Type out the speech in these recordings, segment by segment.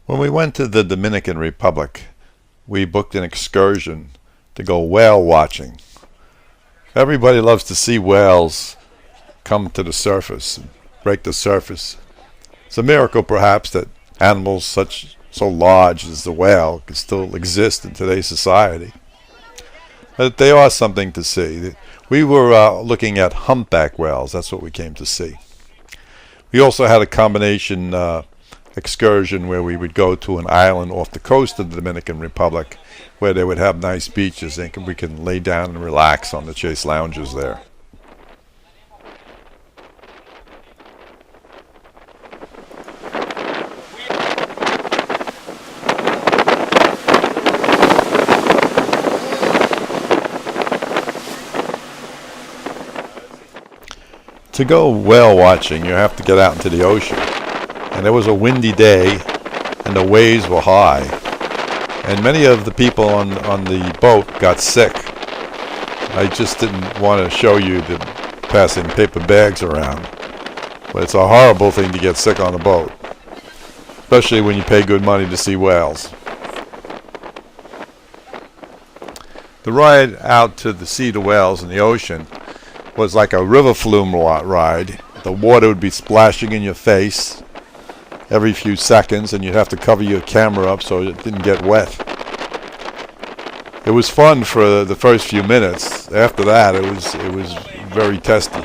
When we went to the Dominican Republic, we booked an excursion to go whale watching. Everybody loves to see whales come to the surface and break the surface. It's a miracle, perhaps, that animals so large as the whale can still exist in today's society. But they are something to see. We were looking at humpback whales. That's what we came to see. We also had a combination excursion where we would go to an island off the coast of the Dominican Republic where they would have nice beaches and we can lay down and relax on the chase lounges there. To go whale watching, you have to get out into the ocean. And it was a windy day, and the waves were high. And many of the people on the boat got sick. I just didn't want to show you the passing paper bags around. But it's a horrible thing to get sick on a boat, especially when you pay good money to see whales. The ride out to see the whales in the ocean was like a river flume ride. The water would be splashing in your face every few seconds, and you'd have to cover your camera up so it didn't get wet. It was fun for the first few minutes. After that, it was very testy.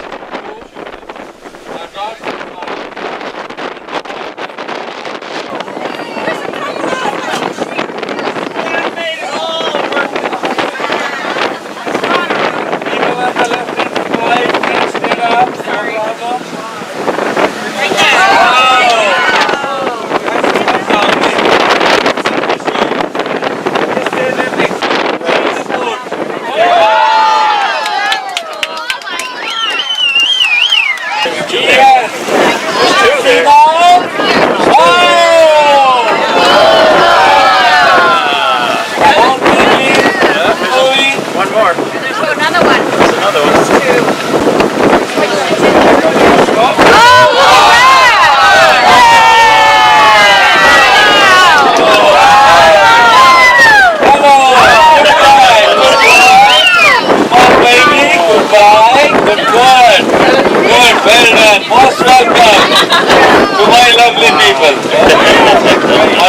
Most welcome to my lovely people. One, two, three.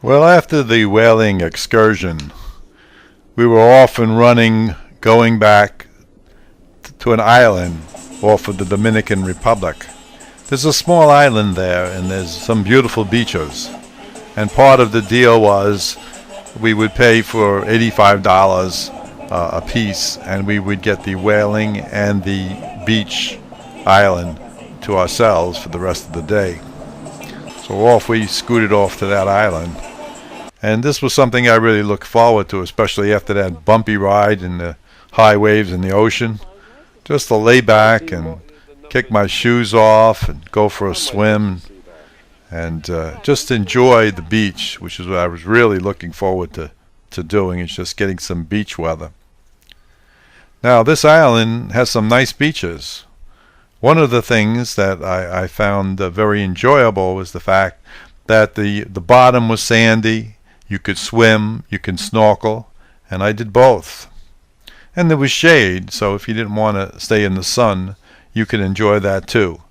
Well, after the whaling excursion, we were off and running, going back to an island off of the Dominican Republic. There's a small island there, and there's some beautiful beaches. And part of the deal was we would pay for $85 a piece, and we would get the whaling and the beach island to ourselves for the rest of the day. So off we scooted off to that island. And this was something I really looked forward to, especially after that bumpy ride in the high waves in the ocean. Just to lay back and kick my shoes off and go for a swim and just enjoy the beach, which is what I was really looking forward to doing, is just getting some beach weather. Now, this island has some nice beaches. One of the things that I found very enjoyable was the fact that the bottom was sandy. You could swim, you can snorkel, and I did both. And there was shade, so if you didn't want to stay in the sun, you could enjoy that too.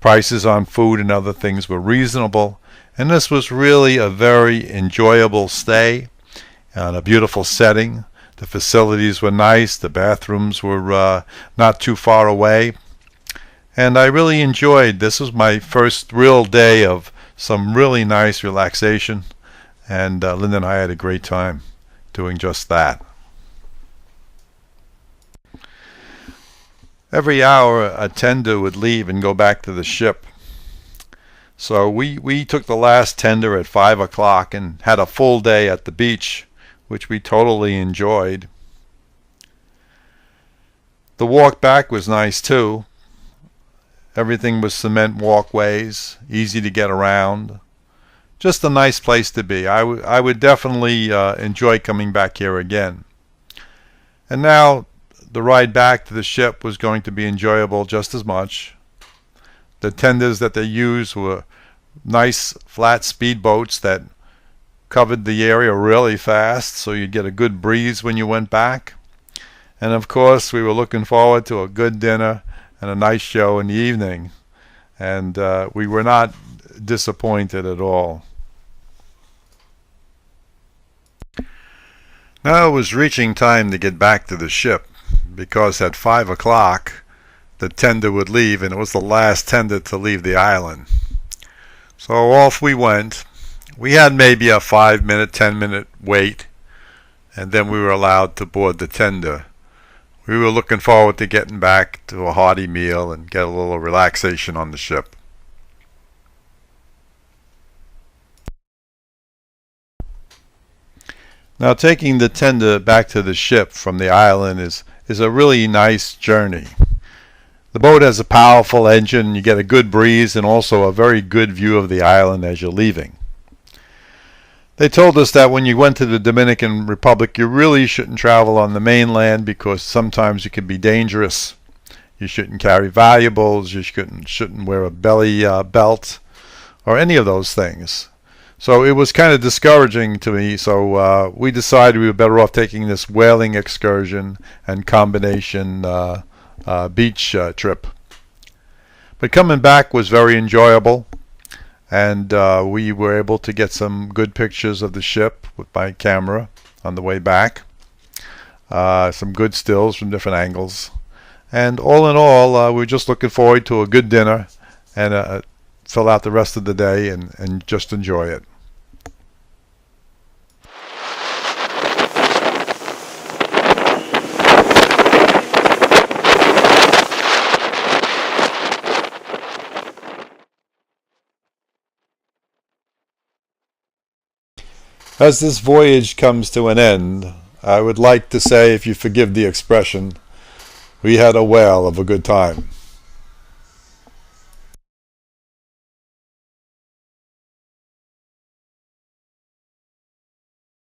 Prices on food and other things were reasonable, and this was really a very enjoyable stay in a beautiful setting. The facilities were nice, the bathrooms were not too far away, and I really enjoyed. This was my first real day of some really nice relaxation, and Linda and I had a great time doing just that. Every hour a tender would leave and go back to the ship. So we took the last tender at 5 o'clock and had a full day at the beach, which we totally enjoyed. The walk back was nice too. Everything was cement walkways, easy to get around. Just a nice place to be. I would definitely enjoy coming back here again. And now the ride back to the ship was going to be enjoyable just as much. The tenders that they used were nice flat speedboats that covered the area really fast, so you'd get a good breeze when you went back. And of course we were looking forward to a good dinner and a nice show in the evening, and we were not disappointed at all. Now it was reaching time to get back to the ship, because at 5 o'clock the tender would leave, and it was the last tender to leave the island. So off we went. We had maybe a 5-minute, 10-minute wait, and then we were allowed to board the tender. We were looking forward to getting back to a hearty meal and get a little relaxation on the ship. Now taking the tender back to the ship from the island is a really nice journey. The boat has a powerful engine, you get a good breeze and also a very good view of the island as you're leaving. They told us that when you went to the Dominican Republic, you really shouldn't travel on the mainland because sometimes it can be dangerous. You shouldn't carry valuables, you shouldn't wear a belly belt or any of those things. So it was kind of discouraging to me, so we decided we were better off taking this whaling excursion and combination beach trip. But coming back was very enjoyable, and we were able to get some good pictures of the ship with my camera on the way back. Some good stills from different angles. And all in all, we're just looking forward to a good dinner and fill out the rest of the day and just enjoy it. As this voyage comes to an end, I would like to say, if you forgive the expression, we had a whale of a good time.